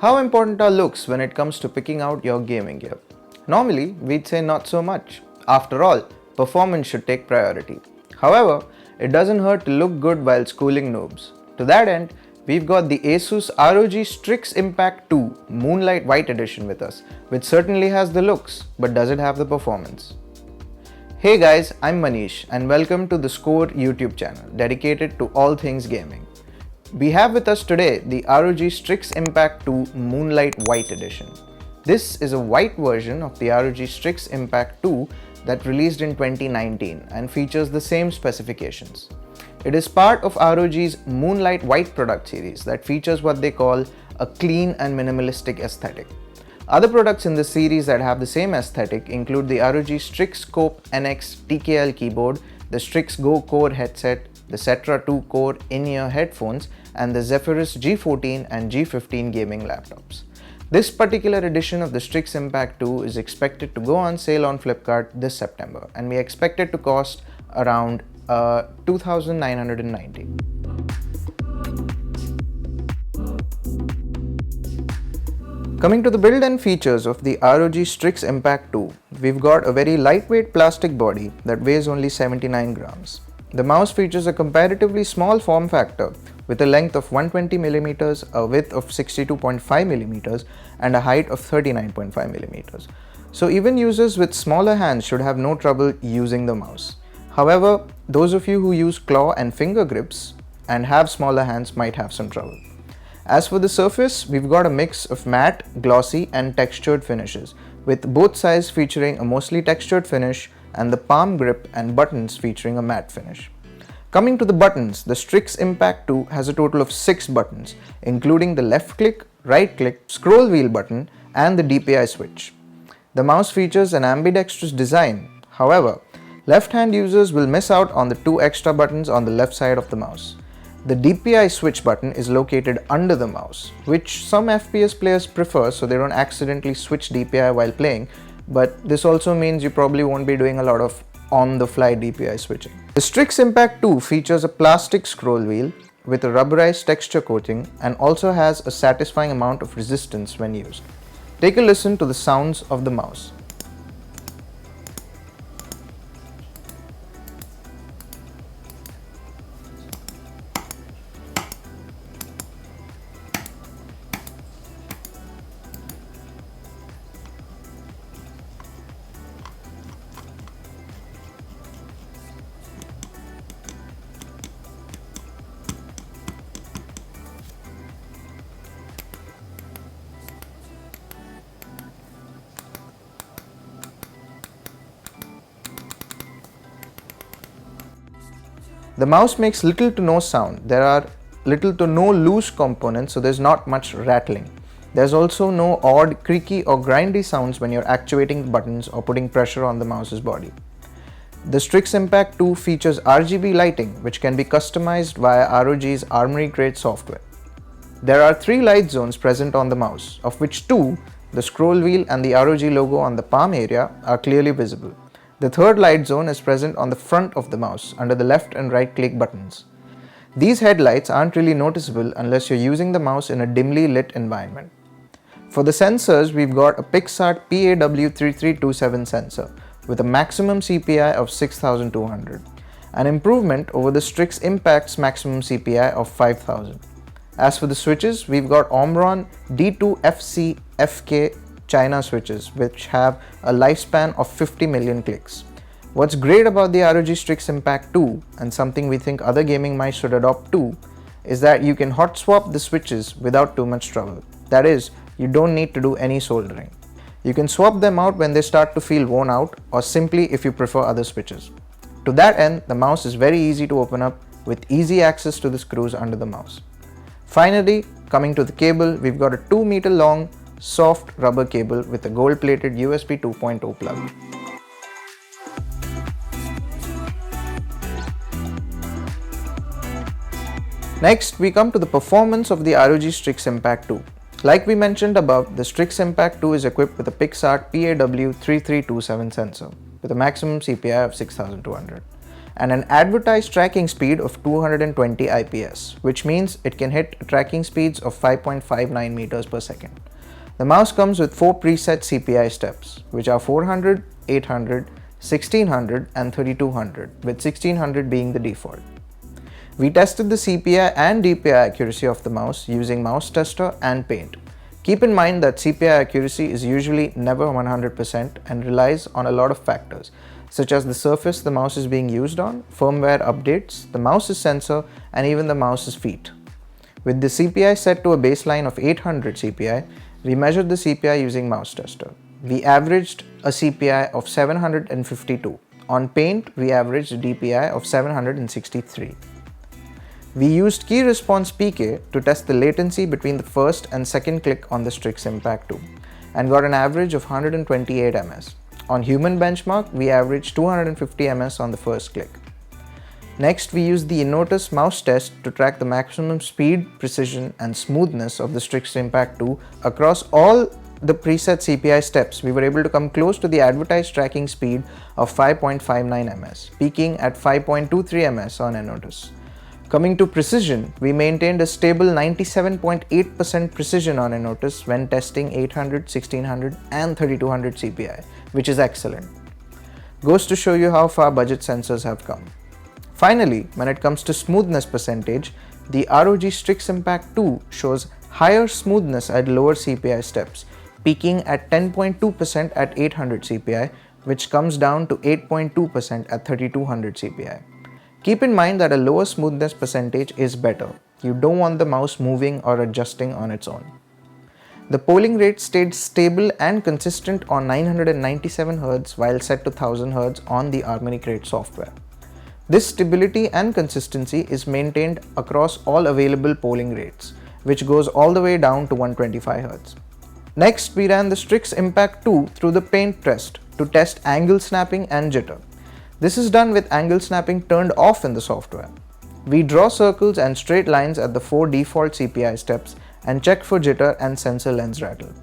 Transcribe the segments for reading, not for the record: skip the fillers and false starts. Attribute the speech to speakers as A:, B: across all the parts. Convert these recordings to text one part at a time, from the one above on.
A: How important are looks when it comes to picking out your gaming gear? Normally, we'd say not so much. After all, performance should take priority. However, it doesn't hurt to look good while schooling noobs. To that end, we've got the ASUS ROG Strix Impact 2 Moonlight White Edition with us, which certainly has the looks, but does it have the performance? Hey guys, I'm Manish and welcome to the SKOAR YouTube channel dedicated to all things gaming. We have with us today the ROG Strix Impact 2 Moonlight White Edition. This is a white version of the ROG Strix Impact 2 that released in 2019 and features the same specifications. It is part of ROG's Moonlight White product series that features what they call a clean and minimalistic aesthetic. Other products in the series that have the same aesthetic include the ROG Strix Scope NX TKL keyboard, the Strix Go Core headset, the Cetra 2 Core in-ear headphones, and the Zephyrus G14 and G15 gaming laptops. This particular edition of the Strix Impact 2 is expected to go on sale on Flipkart this September, and we expect it to cost around 2,990. Coming to the build and features of the ROG Strix Impact 2, we've got a very lightweight plastic body that weighs only 79 grams. The mouse features a comparatively small form factor with a length of 120mm, a width of 62.5mm, and a height of 39.5mm. So even users with smaller hands should have no trouble using the mouse. However, those of you who use claw and finger grips and have smaller hands might have some trouble. As for the surface, we've got a mix of matte, glossy, and textured finishes, with both sides featuring a mostly textured finish and the palm grip and buttons featuring a matte finish. Coming to the buttons, the Strix Impact 2 has a total of 6 buttons, including the left click, right click, scroll wheel button, and the DPI switch. The mouse features an ambidextrous design. However, left-hand users will miss out on the 2 extra buttons on the left side of the mouse. The DPI switch button is located under the mouse, which some FPS players prefer so they don't accidentally switch DPI while playing, but this also means you probably won't be doing a lot of on-the-fly DPI switching. The Strix Impact 2 features a plastic scroll wheel with a rubberized texture coating and also has a satisfying amount of resistance when used. Take a listen to the sounds of the mouse. The mouse makes little to no sound. There are little to no loose components, so there's not much rattling. There's also no odd, creaky or grindy sounds when you're actuating the buttons or putting pressure on the mouse's body. The Strix Impact 2 features RGB lighting, which can be customized via ROG's Armory Grade software. There are 3 light zones present on the mouse, of which 2, the scroll wheel and the ROG logo on the palm area, are clearly visible. The third light zone is present on the front of the mouse under the left and right click buttons. These headlights aren't really noticeable unless you're using the mouse in a dimly lit environment. For the sensors, we've got a PixArt PAW3327 sensor with a maximum CPI of 6200, an improvement over the Strix Impact's maximum CPI of 5000. As for the switches, we've got Omron D2FC FK China switches, which have a lifespan of 50 million clicks. What's great about the ROG Strix Impact 2, and something we think other gaming mice should adopt too, is that you can hot swap the switches without too much trouble. That is, you don't need to do any soldering. You can swap them out when they start to feel worn out, or simply if you prefer other switches. To that end, the mouse is very easy to open up with easy access to the screws under the mouse. Finally, coming to the cable, we've got a 2-meter long soft rubber cable with a gold-plated USB 2.0 plug. Next, we come to the performance of the ROG Strix Impact 2. Like we mentioned above, the Strix Impact 2 is equipped with a PixArt PAW3327 sensor with a maximum CPI of 6200. and an advertised tracking speed of 220 IPS, which means it can hit tracking speeds of 5.59 meters per second. The mouse comes with 4 preset CPI steps, which are 400, 800, 1600 and 3200, with 1600 being the default. We tested the CPI and DPI accuracy of the mouse using Mouse Tester and Paint. Keep in mind that CPI accuracy is usually never 100% and relies on a lot of factors, such as the surface the mouse is being used on, firmware updates, the mouse's sensor, and even the mouse's feet. With the CPI set to a baseline of 800 CPI, we measured the CPI using Mouse Tester. We averaged a CPI of 752. On Paint, we averaged a DPI of 763. We used Key Response PK to test the latency between the first and second click on the Strix Impact 2 and got an average of 128 ms. On Human Benchmark, we averaged 250 ms on the first click. Next, we used the InNotice mouse test to track the maximum speed, precision, and smoothness of the Strix Impact 2 across all the preset CPI steps. We were able to come close to the advertised tracking speed of 5.59 ms, peaking at 5.23 ms on InNotice. Coming to precision, we maintained a stable 97.8% precision on InNotice when testing 800, 1600 and 3200 CPI, which is excellent. Goes to show you how far budget sensors have come. Finally, when it comes to smoothness percentage, the ROG Strix Impact 2 shows higher smoothness at lower CPI steps, peaking at 10.2% at 800 CPI, which comes down to 8.2% at 3200 CPI. Keep in mind that a lower smoothness percentage is better. You don't want the mouse moving or adjusting on its own. The polling rate stayed stable and consistent on 997 Hz while set to 1000 Hz on the Harmony Crate software. This stability and consistency is maintained across all available polling rates, which goes all the way down to 125 Hz. Next, we ran the Strix Impact 2 through the Paint test to test angle snapping and jitter. This is done with angle snapping turned off in the software. We draw circles and straight lines at the 4 default CPI steps and check for jitter and sensor lens rattle.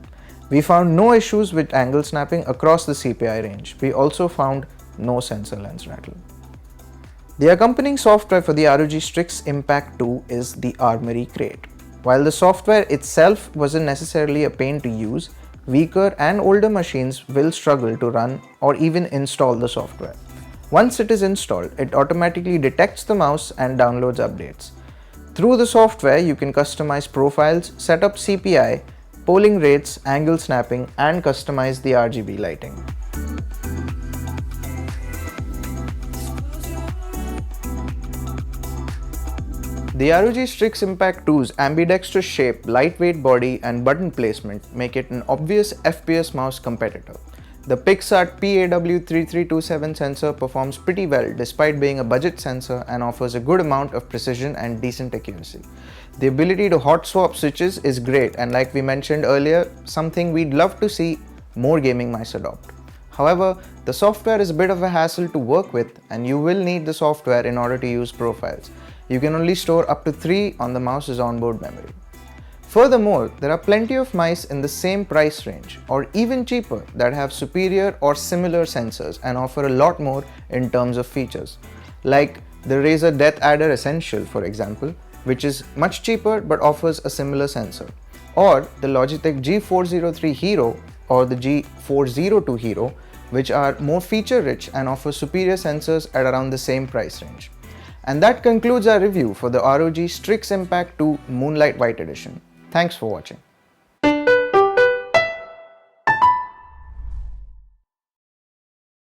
A: We found no issues with angle snapping across the CPI range. We also found no sensor lens rattle. The accompanying software for the ROG Strix Impact 2 is the Harmony Crate. While the software itself wasn't necessarily a pain to use, weaker and older machines will struggle to run or even install the software. Once it is installed, it automatically detects the mouse and downloads updates. Through the software, you can customize profiles, set up CPI, polling rates, angle snapping, and customize the RGB lighting. The ROG Strix Impact 2's ambidextrous shape, lightweight body, and button placement make it an obvious FPS mouse competitor. The Pixart PAW3327 sensor performs pretty well despite being a budget sensor and offers a good amount of precision and decent accuracy. The ability to hot swap switches is great, and like we mentioned earlier, something we'd love to see more gaming mice adopt. However, the software is a bit of a hassle to work with, and you will need the software in order to use profiles. You can only store up to 3 on the mouse's onboard memory. Furthermore, there are plenty of mice in the same price range or even cheaper that have superior or similar sensors and offer a lot more in terms of features, like the Razer Death Adder Essential, for example, which is much cheaper but offers a similar sensor, or the Logitech G403 Hero or the G402 Hero, which are more feature rich and offer superior sensors at around the same price range. And that concludes our review for the ROG Strix Impact 2 Moonlight White Edition. Thanks for watching.